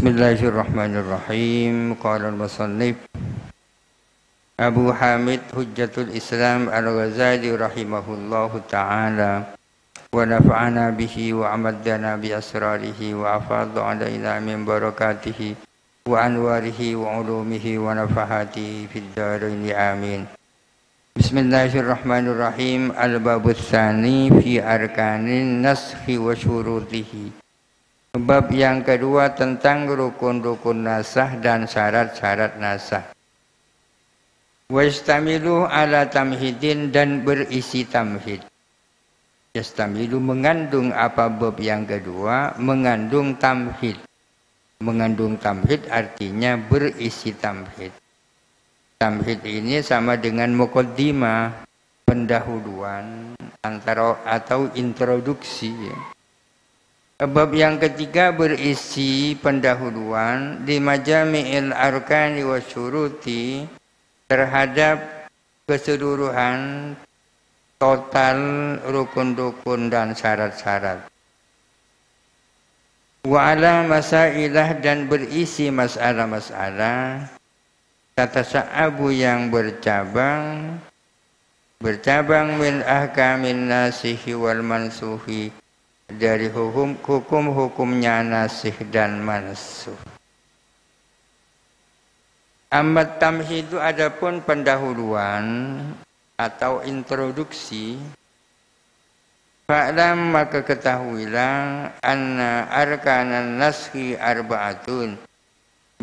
Bismillahirrahmanirrahim. Qala al-musannif Abu Hamid Hujjatul Islam Al-Ghazali rahimahullahu ta'ala wa nafa'ana bihi wa amaddana bi asrarihi wa afadha alaina min barakatihi wa anwarihi wa ulumihi wa nafahatihi fid dharain amin. Bismillahirrahmanirrahim. Al-babus tsani fi arkanin naskhi wa syurutihi. Bab yang kedua tentang rukun-rukun nasah dan syarat-syarat nasah. Wastamilu ala tamhidin dan berisi tamhid. Yastamilu mengandung apa bab yang kedua? Mengandung tamhid. Mengandung tamhid artinya berisi tamhid. Tamhid ini sama dengan muqaddimah, pendahuluan antara atau introduksi. Bab yang ketiga berisi pendahuluan di majami'il arkani wa syuruti terhadap keseluruhan total rukun-rukun dan syarat-syarat. Wa ala masailah dan berisi masalah-masalah tatasa'abu yang bercabang min ahkamin nasihi wal mansuhi dari hukum-hukumnya nasih dan mansuh. Amat tamhidu adapun pendahuluan atau introduksi. Fa'lam maka ketahuilah anna arkanan naskhi arba'atun,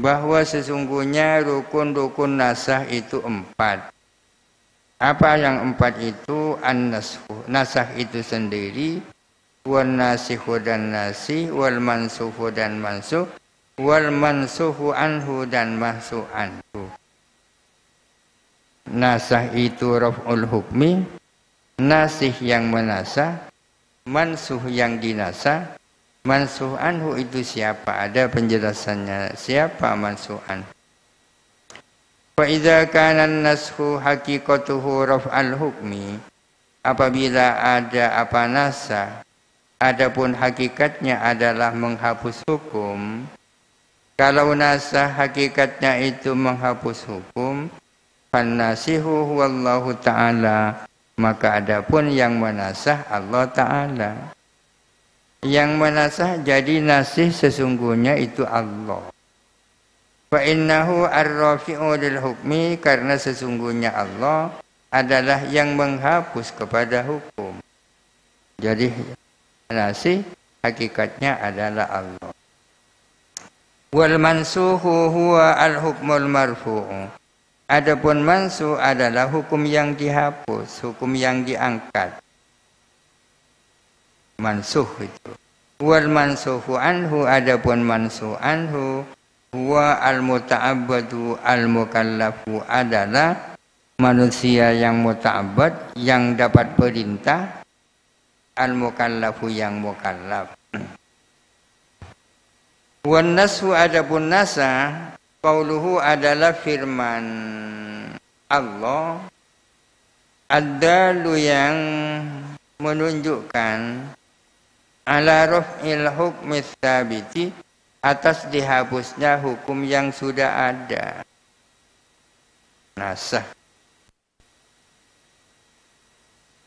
bahwa sesungguhnya rukun-rukun nasah itu 4. Apa yang 4 itu? An-nashu, nasah itu sendiri, wal nasikhu dan nasih, wal mansuhu dan mansuh, wal mansuhu anhu dan mansuh anhu. Nasah itu raf'ul hukmi, nasih yang menasah, mansuh yang dinasah, mansuh anhu itu siapa? Ada penjelasannya. Siapa mansuh anhu? Fa idza kana an-nashu haqiqatuhu raf'al hukmi, apabila ada apa nasah adapun hakikatnya adalah menghapus hukum. Kalau nasah hakikatnya itu menghapus hukum, fannasihu huwallahu ta'ala, maka adapun yang menasah Allah Ta'ala. Yang menasah jadi nasih sesungguhnya itu Allah. Fa innahu ar-rafi'u lil hukmi, karena sesungguhnya Allah adalah yang menghapus kepada hukum. Jadi nasih hakikatnya adalah Allah. Wal mansuhu huwa al-hukmul marfu'u. Adapun mansuh adalah hukum yang dihapus, hukum yang diangkat. Mansuh itu. Wal mansuhu anhu, adapun mansuh anhu huwa al-muta'abbadu al-mukallafu, adalah manusia yang muta'abbad, yang dapat perintah, al-mukallafu yang mukallaf. Wan nashu adapun nasah, qauluhu adalah firman Allah, ad-dalu yang menunjukkan ala raf'il hukmi tsabiti, atas dihapusnya hukum yang sudah ada. Nasah.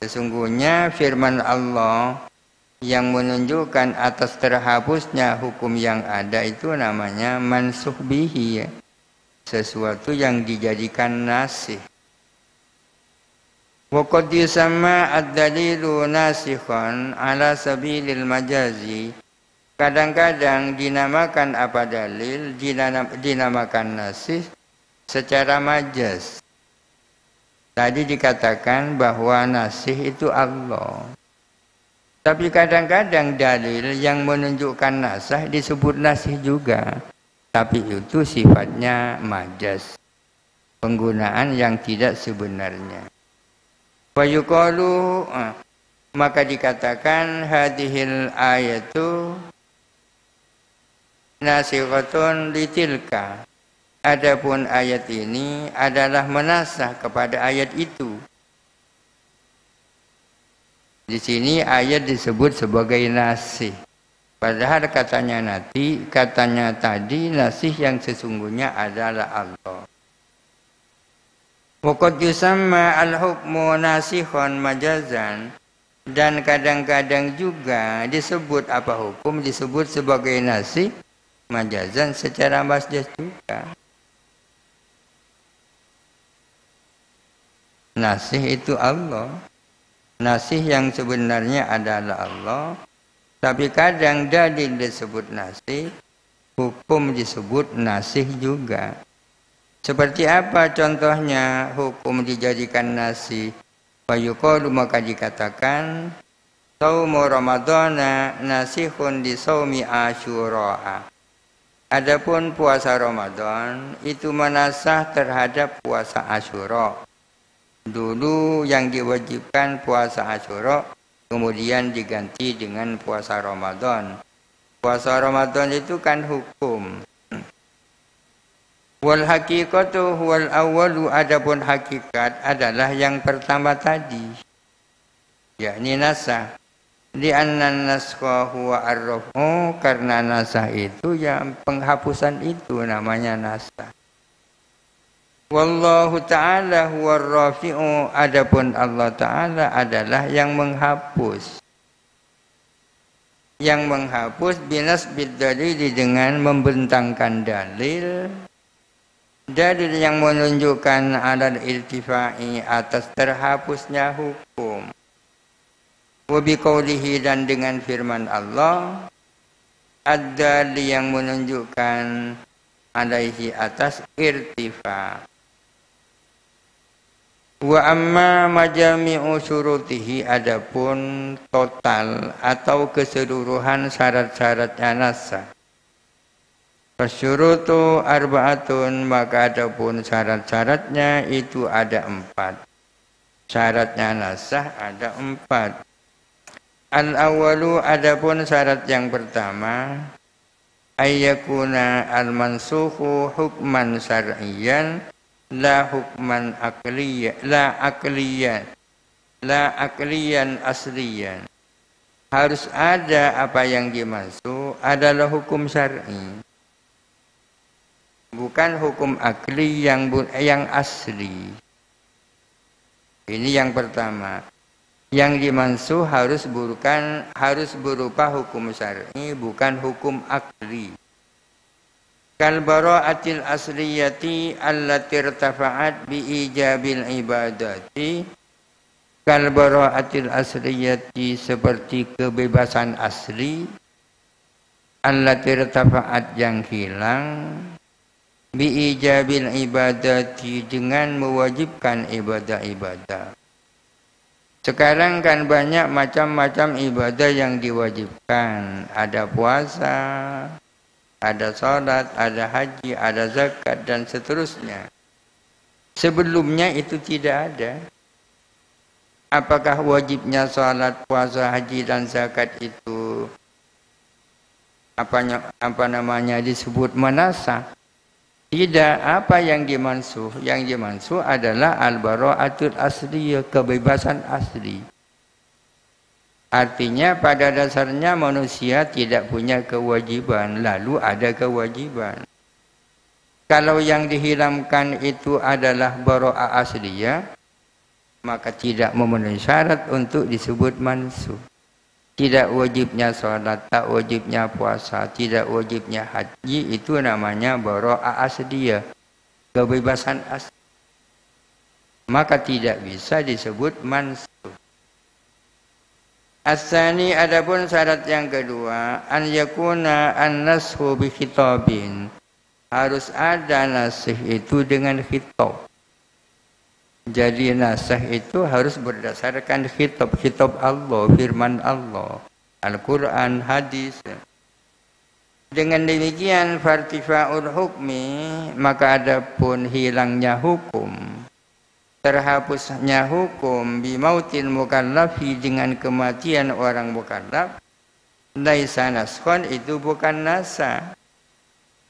Sesungguhnya firman Allah yang menunjukkan atas terhapusnya hukum yang ada itu namanya mansuh bihi, ya. Sesuatu yang dijadikan nasih. Wa qad yusamma ad-dalilu nasikhan ala sabilil majazi. Kadang-kadang dinamakan apa dalil, dinamakan nasih secara majaz. Tadi dikatakan bahwa nasih itu Allah. Tapi kadang-kadang dalil yang menunjukkan nasah disebut nasih juga. Tapi itu sifatnya majaz. Penggunaan yang tidak sebenarnya. Wa yuqalu, maka dikatakan hadhil ayatu nasikhatun litilka. Adapun ayat ini adalah menasah kepada ayat itu. Di sini ayat disebut sebagai nasih. Padahal katanya tadi nasih yang sesungguhnya adalah Allah. Waqad yusamma al-hukmu nasikhon majazan, dan kadang-kadang juga disebut hukum disebut sebagai nasih majazan secara majaz juga. Nasih itu Allah. Nasih yang sebenarnya adalah Allah. Tapi kadang dalil disebut nasih, hukum disebut nasih juga. Seperti apa contohnya hukum dijadikan nasih? Fayuqalu, maka dikatakan saumu ramadhana nasihun di saumi asyura. Adapun puasa Ramadan itu menasah terhadap puasa Asyura. Dulu yang diwajibkan puasa Asyura, kemudian diganti dengan puasa Ramadan. Puasa Ramadan itu kan hukum. Wal haqiqatu wal awwalu, adapun hakikat adalah yang pertama tadi, yakni nasah. Di annan naskha huwa ar-rafu, karena nasah itu yang penghapusan itu namanya nasah. Wallahu ta'ala huwa ar-rafi'u, adapun Allah Ta'ala adalah yang menghapus. Yang menghapus binasbid dalil, dengan membentangkan dalil. Dalil yang menunjukkan alal irtifai, atas terhapusnya hukum. Wa biqaulihi, dan dengan firman Allah, ad-dali, yang menunjukkan alaihi, atas irtifa. Wa amma majami'u syurutihi, adapun total atau keseluruhan syarat-syaratnya nasah. Fasyurutu arba'atun, maka adapun syarat-syaratnya itu ada 4. Syaratnya nasah ada 4. Al-awwalu, adapun syarat yang pertama, ayyakuna al-mansukhu hukman syar'iyyan la hukman aqliyyan, la aqliyan asliyan. Harus ada apa yang dimaksud adalah hukum syar'i, bukan hukum akli yang asli. Ini yang pertama. Yang dimansuh harus berupa hukum syar'i, bukan hukum akli. Kal bara'atil asliyati allati irtafa'at bi ijabil ibadati. Kal bara'atil asliyati, seperti kebebasan asli, allati irtafa'at, yang hilang, bi ijabil ibadati, dengan mewajibkan ibadah-ibadah. Sekarang kan banyak macam-macam ibadah yang diwajibkan. Ada puasa, ada sholat, ada haji, ada zakat, dan seterusnya. Sebelumnya itu tidak ada. Apakah wajibnya sholat, puasa, haji, dan zakat itu disebut manasah? Tidak. Apa yang dimansuh? Yang dimansuh adalah al-bara'atul asliyah, kebebasan asli. Artinya pada dasarnya manusia tidak punya kewajiban, lalu ada kewajiban. Kalau yang dihilangkan itu adalah bara'ah asliyah, maka tidak memenuhi syarat untuk disebut mansuh. Tidak wajibnya sholat, tak wajibnya puasa, tidak wajibnya haji, itu namanya bara'ah asliyah, kebebasan asli. Maka tidak bisa disebut mansuh. As-sani, adapun syarat yang kedua, an yakuna an-nashu bi khitabin. Harus ada nasih itu dengan khitab. Jadi nasah itu harus berdasarkan khitab Allah, firman Allah, Al-Quran, hadis. Dengan demikian fartifa'ul hukmi, maka adapun hilangnya hukum, terhapusnya hukum, bimautil mukallafi, dengan kematian orang mukallaf, laisa naskhon, itu bukan nasah.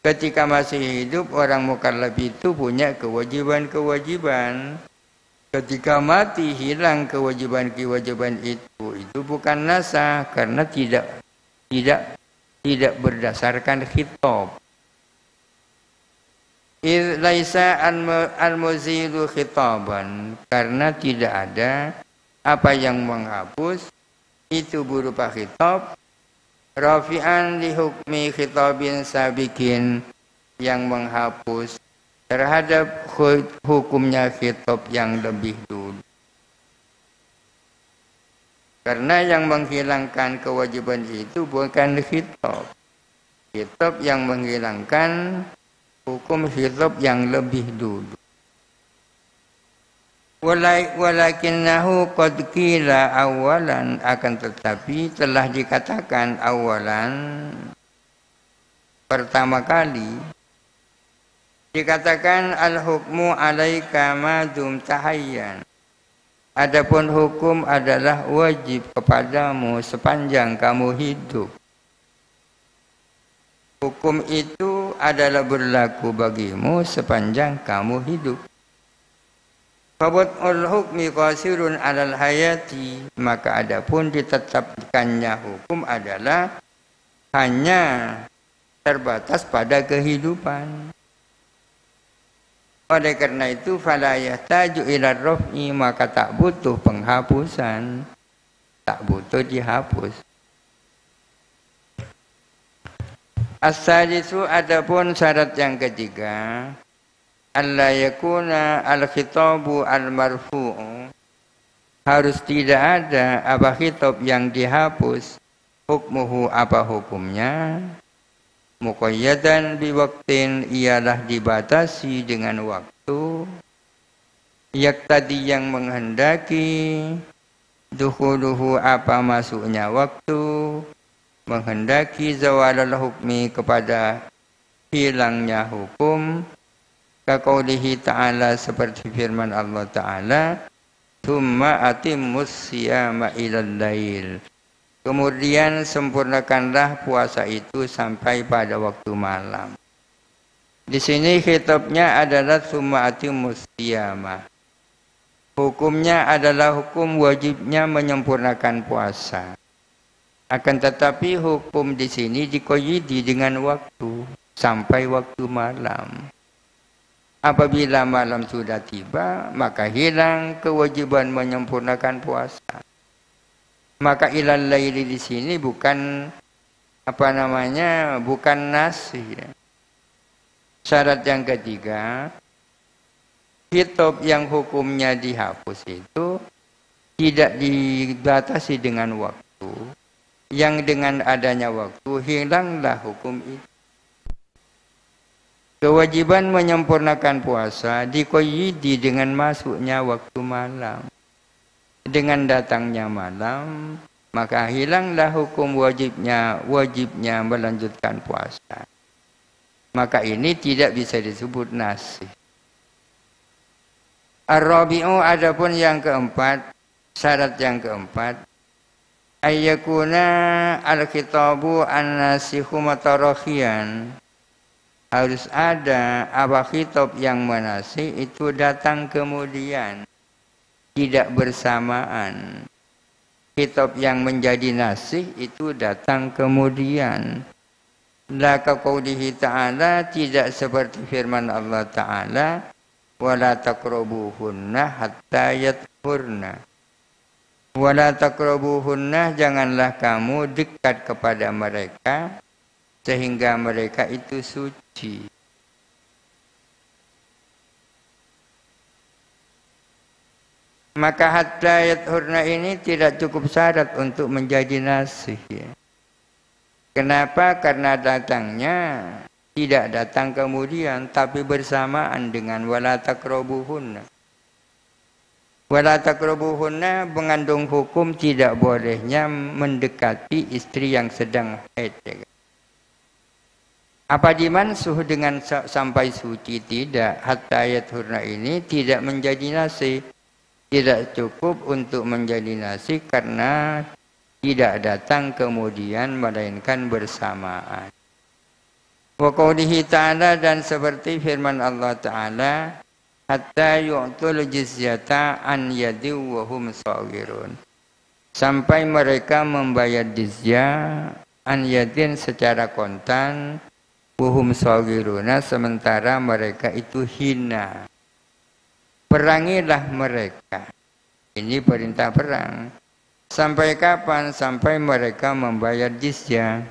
Ketika masih hidup orang mukallaf itu punya kewajiban-kewajiban. Ketika mati hilang kewajiban-kewajiban itu bukan nasah, karena tidak tidak berdasarkan khitab. Laisa al-muzilu khitaban, karena tidak ada apa yang menghapus itu berupa khitab, rafi'an li hukmi khitabin sabikin, yang menghapus terhadap hukumnya khitab yang lebih dulu. Karena yang menghilangkan kewajiban itu bukan khitab. Khitab yang menghilangkan hukum khitab yang lebih dulu. Walakinnahu qad qila awalan, akan tetapi telah dikatakan awalan, pertama kali dikatakan al-hukmu alaika ma dum tahayyan. Adapun hukum adalah wajib kepadamu sepanjang kamu hidup. Hukum itu adalah berlaku bagimu sepanjang kamu hidup. Fawad'ul hukmi qasirun 'alal hayati, maka adapun ditetapkannya hukum adalah hanya terbatas pada kehidupan. Oleh karena itu fala yahtaju ila raf'i, maka tak butuh penghapusan, tak butuh dihapus. As-sadisu, adapun syarat yang ketiga, alla yakuna al-khitabu al-marfu'u, harus tidak ada apa khitab yang dihapus, hukmuhu apa hukumnya, muqayyadan biwaktin, ialah dibatasi dengan waktu, yaktadi yang menghendaki, dukhuluhu apa masuknya waktu, menghendaki zawalal hukmi kepada hilangnya hukum, kaqaulihi ta'ala, seperti firman Allah Ta'ala, thumma atimmus siyama ilal lail, kemudian sempurnakanlah puasa itu sampai pada waktu malam. Di sini khitabnya adalah thumma atimmus siyama, hukumnya adalah hukum wajibnya menyempurnakan puasa. Akan tetapi hukum di sini dikoyidi dengan waktu, sampai waktu malam. Apabila malam sudah tiba, maka hilang kewajiban menyempurnakan puasa. Maka ilal laili di sini bukan bukan nasih. Syarat yang ketiga, khitab yang hukumnya dihapus itu tidak dibatasi dengan waktu, yang dengan adanya waktu hilanglah hukum itu. Kewajiban menyempurnakan puasa dikoyidi dengan masuknya waktu malam. Dengan datangnya malam, maka hilanglah hukum wajibnya melanjutkan puasa. Maka ini tidak bisa disebut nasih. Ar-rabi'u, adapun yang keempat, syarat yang keempat, ayyakuna al-khitabu an-nasikhu mutarakhiyan, harus ada apa khitab yang menasih itu datang kemudian, tidak bersamaan. Khitab yang menjadi nasih itu datang kemudian. La kaqaulihi ta'ala, tidak seperti firman Allah Ta'ala, wala taqrabuhunna hatta yathurna. Wala taqrabuhunna, janganlah kamu dekat kepada mereka sehingga mereka itu suci. Maka hatta yathurna ini tidak cukup syarat untuk menjadi nasih. Kenapa? Karena datangnya tidak datang kemudian, tapi bersamaan dengan wala taqrabuhunna. Wala taqrabuhunna mengandung hukum tidak bolehnya mendekati istri yang sedang haid. Apa dimansuh dengan sampai suci? Tidak. Hatta yathurna ini tidak menjadi nasih. Tidak cukup untuk menjadi nasih karena tidak datang kemudian melainkan bersamaan. Wa qaulihi ta'ala, dan seperti firman Allah Ta'ala, hatta yu'tul jizyata an yadi wa hum shaghirun, sampai mereka membayar jizyah anyatin secara kontan, wuhum shagiruna sementara mereka itu hina. Perangilah mereka. Ini perintah perang. Sampai kapan? Sampai mereka membayar jizyah.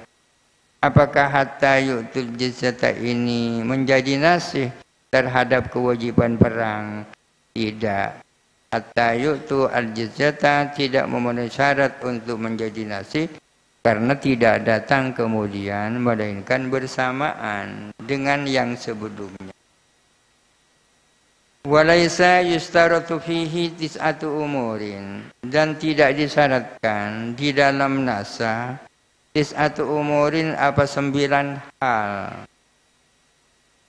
Apakah hatta yu'tul jizyata ini menjadi nasih terhadap kewajiban perang? Tidak. Hatta yu'tu al-jizyata tidak memenuhi syarat untuk menjadi nasih karena tidak datang kemudian melainkan bersamaan dengan yang sebelumnya. Walaisa yustaratu fihi tis'atu umurin dan tidak disyaratkan di dalam nasah tis'atu umurin apa 9 hal.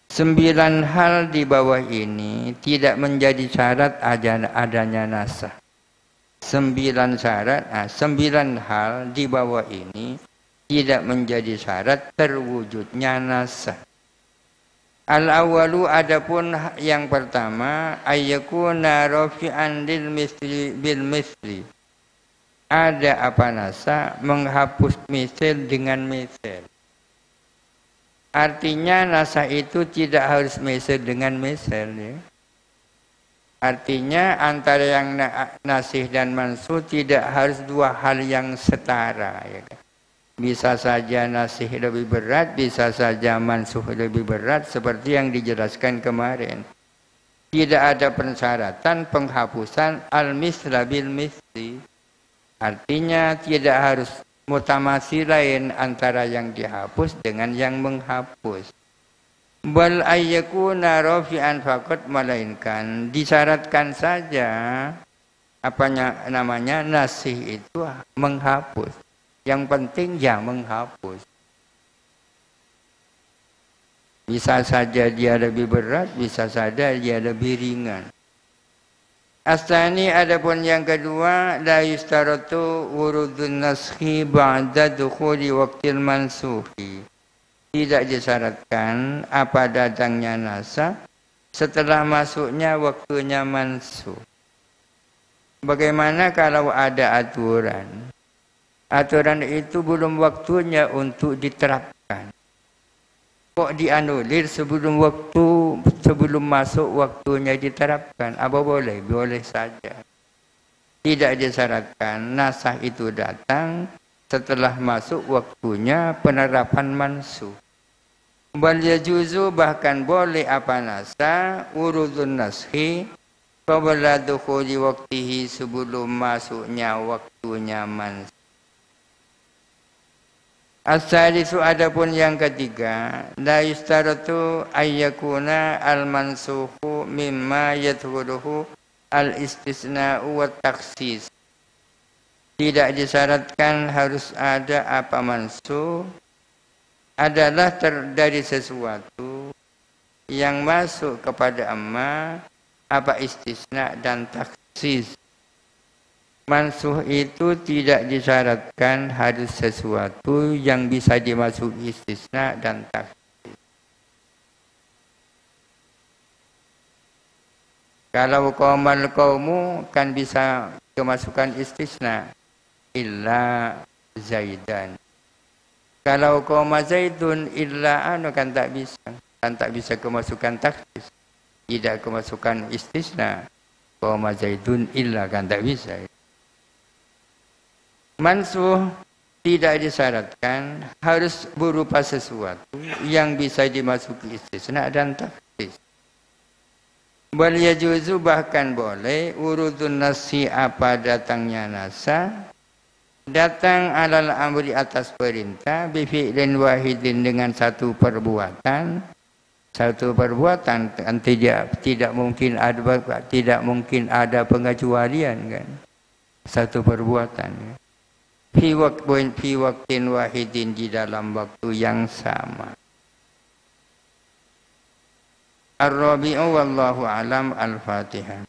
9 hal di bawah ini tidak menjadi syarat adanya nasah. 9 syarat, 9 hal di bawah ini tidak menjadi syarat terwujudnya nasah. Al-awwalu adapun yang pertama ayyakuna rafi'an lil misli bil misli. Ada apa nasah menghapus misal dengan misal. Artinya nasah itu tidak harus misal dengan misal ya. Artinya antara yang nasih dan mansuh tidak harus 2 hal yang setara ya kan. Bisa saja nasih lebih berat, bisa saja mansuh lebih berat seperti yang dijelaskan kemarin. Tidak ada persyaratan penghapusan al-misla bil misli. Artinya tidak harus mutamatsilain antara yang dihapus dengan yang menghapus. Bal ayyakuna rafi'an faqat melainkan disyaratkan saja apanya namanya nasih itu menghapus. Yang penting ya menghapus. Bisa saja dia lebih berat, bisa saja dia lebih ringan. Astani adapun yang kedua la yustaratu wurudun naskhi ba'da dukhuli waqtil mansuhi. Tidak disyaratkan apa datangnya nasah setelah masuknya waktunya mansuh. Bagaimana kalau ada aturan? Aturan itu belum waktunya untuk diterapkan. Kok dianulir sebelum masuk waktunya diterapkan? Apa boleh? Boleh saja. Tidak disyaratkan nasah itu datang setelah masuk waktunya penerapan mansuh. Bal yajuzu bahkan boleh apa nasah urudun naskhi qabla dukhuli waqtihi sebelum masuknya waktunya mansuh. As-salisu adapun yang ketiga la yustaratu ayyakuna al-mansukhu mimma yadkhuluhu al-istisna'u wa takhsis. Tidak disyaratkan harus ada apa mansuh adalah dari sesuatu yang masuk kepada amma apa istisna dan takhsis. Mansuh itu tidak disyaratkan harus sesuatu yang bisa dimasuki istisna dan takhsis. Kalau qaumal qaumu kan bisa kemasukan istisna illa zaidan. Kalau qauma zaidun illa kan tak bisa. Kan tak bisa kemasukan takhsis. Tidak kemasukan istisna. Qauma zaidun illa kan tak bisa. Mansuh tidak disyaratkan harus berupa sesuatu yang bisa dimasuki istisna dan takhsis. Bal yajuzu bahkan boleh urudun nasi apa datangnya nasah datang alal amri atas perintah bi fi'lin wahidin dengan satu perbuatan kan tidak mungkin ada pengecualian kan satu perbuatan ya. Fi waqtin wahidin di dalam waktu yang sama. Ar-Rabi'u wallahu alam al-Fatihah.